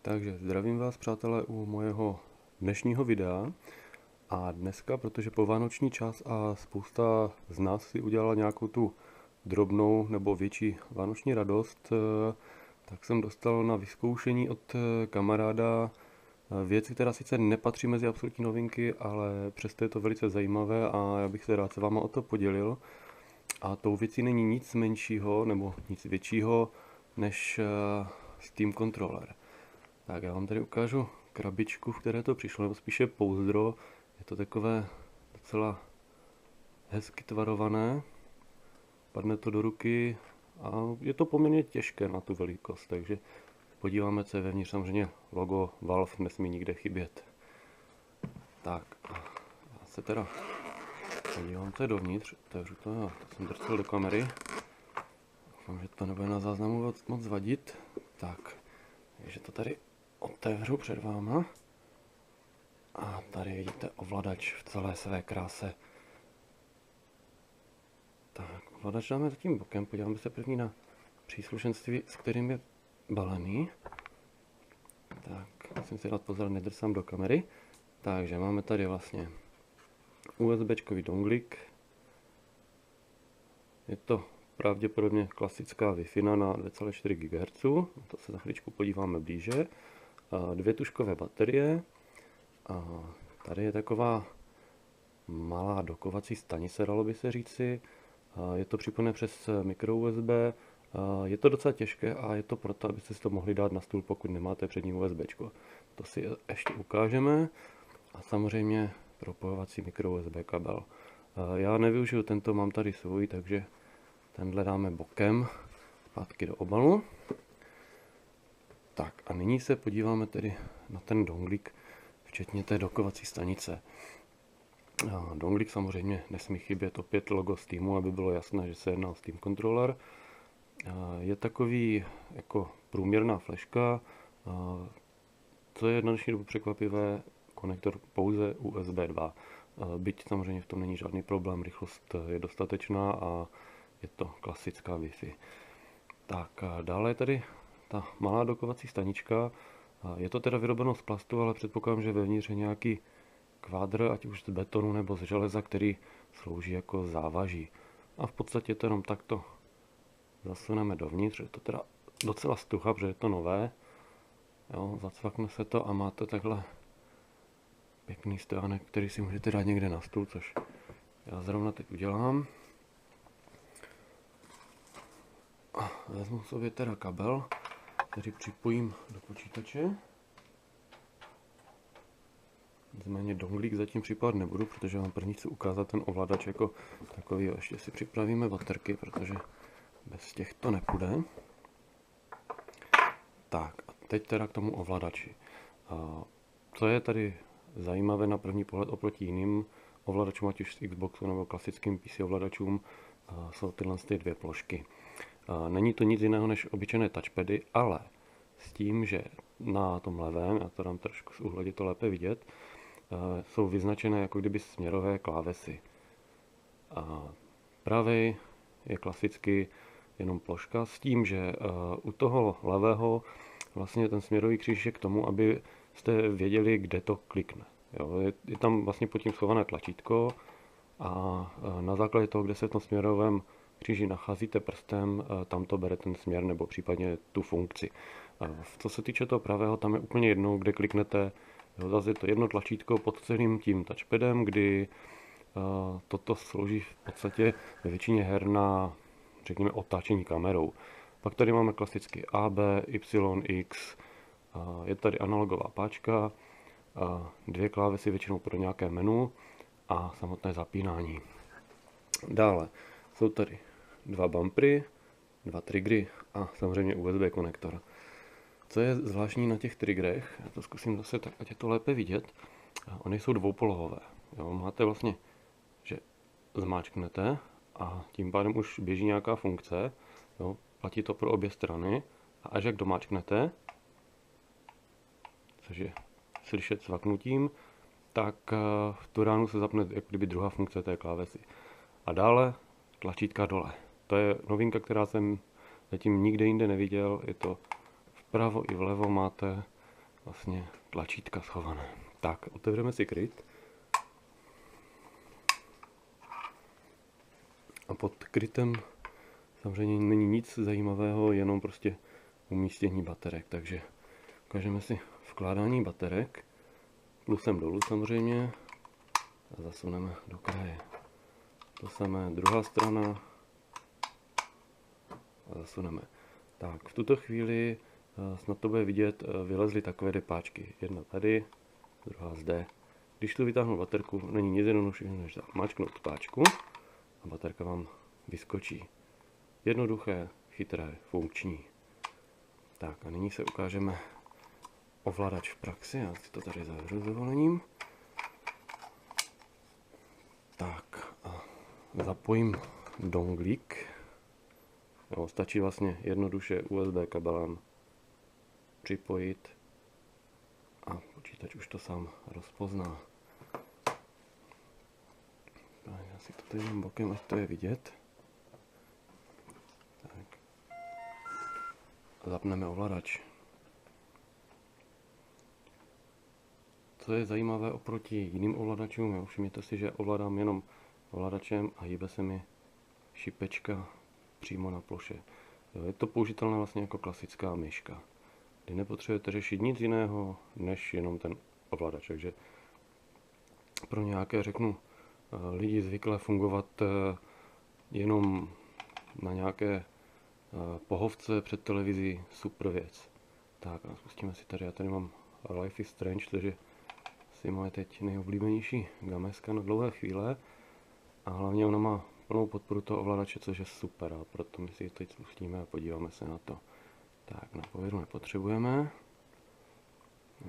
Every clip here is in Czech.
Takže zdravím vás, přátelé, u mojeho dnešního videa. A dneska, protože po vánoční čas a spousta z nás si udělala nějakou tu drobnou nebo větší vánoční radost, tak jsem dostal na vyzkoušení od kamaráda věc, která sice nepatří mezi absolutní novinky, ale přesto je to velice zajímavé a já bych se rád s váma o to podělil. A tou věcí není nic menšího nebo nic většího než Steam Controller. Tak já vám tady ukážu krabičku, v které to přišlo, nebo spíše pouzdro. Je to takové docela hezky tvarované, padne to do ruky a je to poměrně těžké na tu velikost, takže podíváme, co je vevnitř. Samozřejmě logo Valve nesmí nikde chybět. Tak, já se teda podívám, co je dovnitř, otevřu to, jo, to jsem drcel do kamery. Doufám, že to nebude na záznamu moc vadit. Tak, takže to tady otevřu před váma. A tady vidíte ovladač v celé své kráse. Tak, ovladač dáme zatím bokem, podíváme se první na příslušenství, s kterým je balený. Tak, musím si dát pozor, nedrsám do kamery. Takže máme tady vlastně USBčkový donglik. Je to pravděpodobně klasická Wi-Fi na 2,4 GHz, to se za chvíličku podíváme blíže. Dvě tužkové baterie. A tady je taková malá dokovací stanice, dalo by se říci. Je to připojené přes micro USB. Je to docela těžké a je to proto, abyste si to mohli dát na stůl, pokud nemáte přední USB. To si ještě ukážeme. A samozřejmě propojovací micro USB kabel. Já nevyužiju tento, mám tady svůj, takže tenhle dáme bokem, zpátky do obalu. Tak a nyní se podíváme tedy na ten donglik, včetně té dokovací stanice. Donglik samozřejmě nesmí chybět, opět logo Steamu, aby bylo jasné, že se jedná o Steam Controller. Je takový jako průměrná fleška, co je na dnešní dobu překvapivé, konektor pouze USB 2. Byť samozřejmě v tom není žádný problém, rychlost je dostatečná a je to klasická Wi-Fi. Tak dále je tady ta malá dokovací stanička. Je to teda vyrobeno z plastu, ale předpokládám, že vevnitř je nějaký kvádr, ať už z betonu nebo z železa, který slouží jako závaží. A v podstatě to jenom takto zasuneme dovnitř. Je to teda docela stuha, protože je to nové. Jo, zacvakne se to a máte takhle pěkný stojánek, který si můžete dát někde na stůl, což já zrovna teď udělám. A vezmu sobě teda kabel, který připojím do počítače. Nicméně donglík zatím připojit nebudu, protože vám první chci ukázat ten ovladač jako takový. Ještě si připravíme baterky, protože bez těch to nepůjde. Tak a teď teda k tomu ovladači. Co je tady zajímavé na první pohled oproti jiným ovladačům, ať už z Xboxu nebo klasickým PC ovladačům, jsou tyhle dvě plošky. Není to nic jiného než obyčejné touchpady, ale s tím, že na tom levém, já to dám trošku z úhledu, to lépe vidět, jsou vyznačené jako kdyby směrové klávesy. Pravý je klasicky jenom ploška s tím, že u toho levého vlastně ten směrový kříž je k tomu, aby jste věděli, kde to klikne. Jo, je tam vlastně pod tím schované tlačítko a na základě toho, kde se v tom směrovém kříži nacházíte prstem, tam to bere ten směr nebo případně tu funkci. Co se týče toho pravého, tam je úplně jedno, kde kliknete. Jo, zase je to jedno tlačítko pod celým tím touchpadem, kdy toto slouží v podstatě ve většině her na, řekněme, otáčení kamerou. Pak tady máme klasicky A, B, Y, X, je tady analogová páčka, dvě klávesy většinou pro nějaké menu a samotné zapínání. Dále jsou tady dva bumpery, dva triggery a samozřejmě USB konektor. Co je zvláštní na těch triggerech, já to zkusím zase tak, ať je to lépe vidět, oni jsou dvoupolohové. Jo, máte vlastně, že zmáčknete a tím pádem už běží nějaká funkce, jo, platí to pro obě strany a až jak domáčknete, což je slyšet cvaknutím, tak v tu ránu se zapne jako kdyby druhá funkce té klávesy. A dále tlačítka dole. To je novinka, která jsem zatím nikde jinde neviděl. Je to vpravo i vlevo máte vlastně tlačítka schované. Tak, otevřeme si kryt. A pod krytem samozřejmě není nic zajímavého, jenom prostě umístění baterek. Takže ukážeme si vkládání baterek, plusem dolů samozřejmě, a zasuneme do kraje. To samé druhá strana a zasuneme. Tak, v tuto chvíli snad to bude vidět, vylezly takové dvě páčky. Jedna tady, druhá zde. Když tu vytáhnu baterku, není nic jednoduššího, než mačknout páčku a baterka vám vyskočí. Jednoduché, chytré, funkční. Tak a nyní se ukážeme ovladač v praxi. Já si to tady zavřu s dovolením. Tak a zapojím donglík. Jo, stačí vlastně jednoduše USB kabelem připojit a počítač už to sám rozpozná. Tak, já si to tady dám bokem, ať to je vidět. Tak. A zapneme ovladač. Co je zajímavé oproti jiným ovladačům, jo, všimněte si, že ovládám jenom ovladačem a hýbe se mi šipečka přímo na ploše. Jo, je to použitelné vlastně jako klasická myška, kdy nepotřebujete řešit nic jiného, než jenom ten ovladač. Takže pro nějaké, řeknu, lidi zvyklé fungovat jenom na nějaké pohovce před televizí, super věc. Tak a spustíme si tady, já tady mám Life is Strange, takže si moje teď nejoblíbenější gameska na dlouhé chvíle. A hlavně ona má plnou podporu toho ovladače, což je super, a proto my si ji teď spustíme a podíváme se na to. Tak, na pověru nepotřebujeme.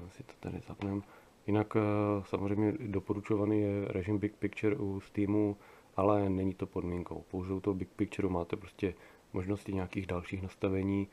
Já si to tady zapneme. Jinak samozřejmě doporučovaný je režim Big Picture u Steamu, ale není to podmínkou. Pouze u toho Big Picture máte prostě možnosti nějakých dalších nastavení,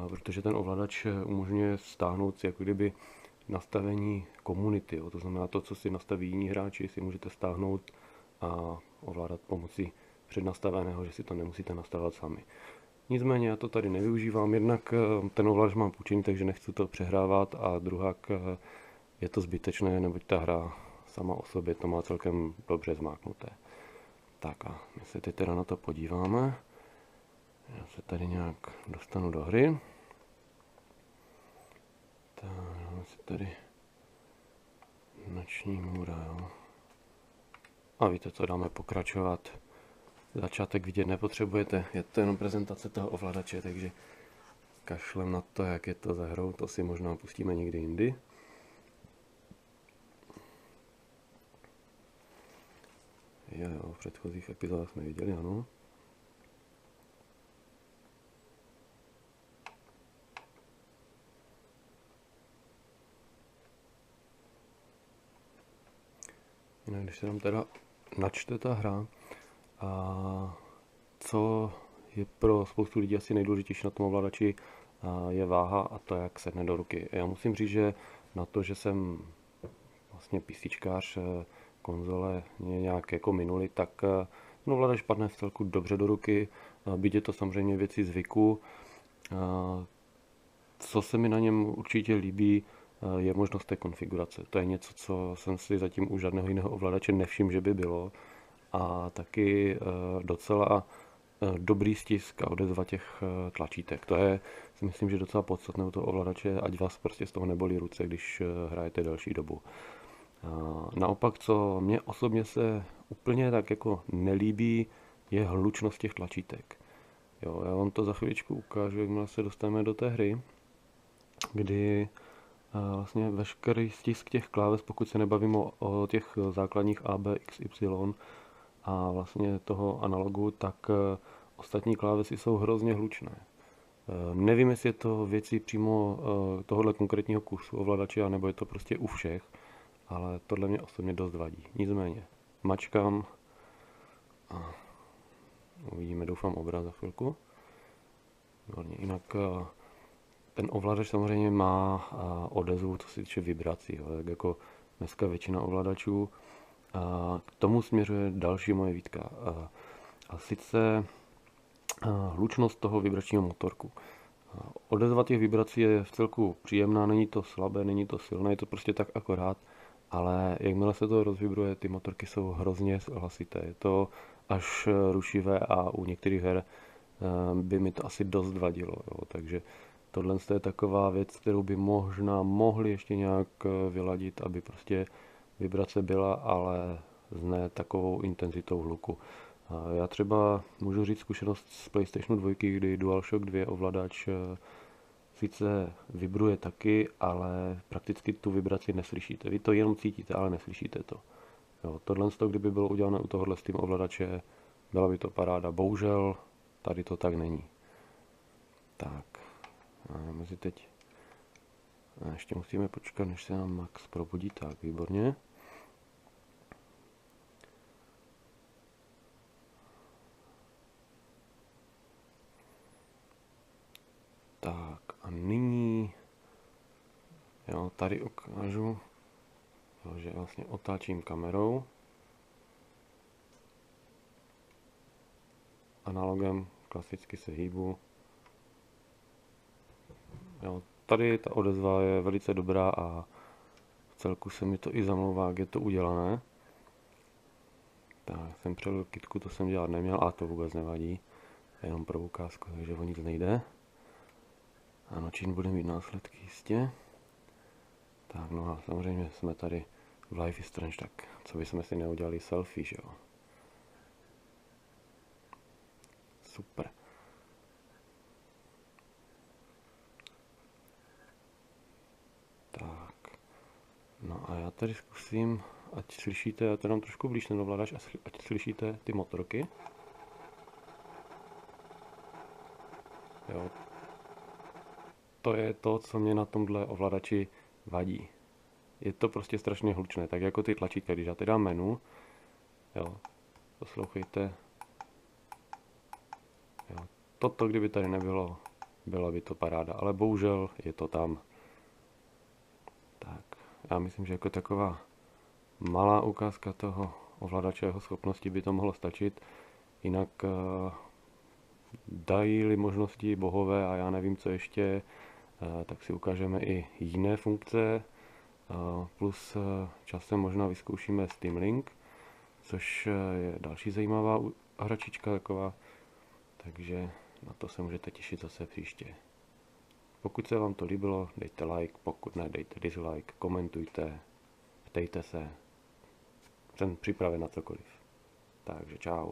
protože ten ovladač umožňuje stáhnout si jako kdyby nastavení komunity. To znamená to, co si nastaví jiní hráči, si můžete stáhnout a ovládat pomocí přednastaveného, že si to nemusíte nastavovat sami. Nicméně já to tady nevyužívám, jednak ten ovladač mám půjčený, takže nechci to přehrávat, a druhak je to zbytečné, neboť ta hra sama o sobě to má celkem dobře zmáknuté. Tak a my se teď teda na to podíváme. Já se tady nějak dostanu do hry. Tak, dáme si tady noční můra, jo. A víte co, dáme pokračovat. Začátek vidět nepotřebujete, je to jenom prezentace toho ovladače, takže kašlem na to, jak je to za hrou, to si možná pustíme někdy jindy. Jo, v předchozích epizodách jsme viděli, ano. Jinak, když se nám teda načte ta hra, a co je pro spoustu lidí asi nejdůležitější na tom ovladači, je váha a to, jak sedne do ruky. Já musím říct, že na to, že jsem vlastně PCčkář, konzole nějak jako minuli, tak ten ovladač padne v celku dobře do ruky, byť je to samozřejmě věci zvyku. Co se mi na něm určitě líbí, je možnost té konfigurace. To je něco, co jsem si zatím u žádného jiného ovladače nevšiml, že by bylo. A taky docela dobrý stisk a odezva těch tlačítek. To je, si myslím, že docela podstatné u toho ovladače, ať vás prostě z toho nebolí ruce, když hrajete delší dobu. Naopak, co mě osobně se úplně tak jako nelíbí, je hlučnost těch tlačítek. Jo, já vám to za chvíličku ukážu, jakmile se dostaneme do té hry, kdy vlastně veškerý stisk těch kláves, pokud se nebavím o těch základních A, B, X, Y a vlastně toho analogu, tak ostatní klávesy jsou hrozně hlučné. Nevím, jestli je to věcí přímo tohohle konkrétního kursu ovladače, nebo je to prostě u všech, ale tohle mě osobně dost vadí. Nicméně, mačkám a uvidíme, doufám, obraz za chvilku. Jinak ten ovladač samozřejmě má odezvu, co se týče vibrací, tak jako dneska většina ovladačů. K tomu směřuje další moje výtka. A sice hlučnost toho vibračního motorku. Odezva těch vibrací je v celku příjemná, není to slabé, není to silné, je to prostě tak akorát, ale jakmile se to rozvibruje, ty motorky jsou hrozně hlasité. Je to až rušivé a u některých her by mi to asi dost vadilo. Jo. Takže tohle je taková věc, kterou by možná mohli ještě nějak vyladit, aby prostě vibrace byla, ale s ne takovou intenzitou hluku. Já třeba můžu říct zkušenost z PlayStationu 2, kdy DualShock 2 ovladač sice vibruje taky, ale prakticky tu vibraci neslyšíte. Vy to jenom cítíte, ale neslyšíte to. Jo, tohle, kdyby bylo udělané u tohohle Steam ovladače, byla by to paráda. Bohužel tady to tak není. Tak, mezi teď ještě musíme počkat, než se nám Max probudí. Tak, výborně. Tak a nyní, jo, tady ukážu, že vlastně otáčím kamerou. Analogem klasicky se hýbu. Jo, tady ta odezva je velice dobrá a v celku se mi to i zamlouvá, jak je to udělané. Tak, jsem přelil kytku, to jsem dělat neměl, a to vůbec nevadí. Jenom pro ukázku, takže o nic nejde. Ano, čím bude mít následky jistě. Tak, no a samozřejmě jsme tady v Life is Strange, tak co bychom si neudělali selfie, že jo? Super. Tak, no a já tady zkusím, ať slyšíte, já to dám trošku blíž ten ovladač, ať slyšíte ty motorky. Jo. To je to, co mě na tomhle ovladači vadí. Je to prostě strašně hlučné, tak jako ty tlačítka, když já teď dám menu, jo, poslouchejte. Jo, toto, kdyby tady nebylo, byla by to paráda, ale bohužel je to tam. Tak, já myslím, že jako taková malá ukázka toho ovladače jeho schopnosti by to mohlo stačit. Jinak dají-li možnosti bohové a já nevím, co ještě, tak si ukážeme i jiné funkce. Plus časem možná vyzkoušíme Steam Link, což je další zajímavá hračička taková. Takže na to se můžete těšit zase příště. Pokud se vám to líbilo, dejte like, pokud ne, dejte dislike, komentujte, ptejte se. Jsem připraven na cokoliv. Takže čau.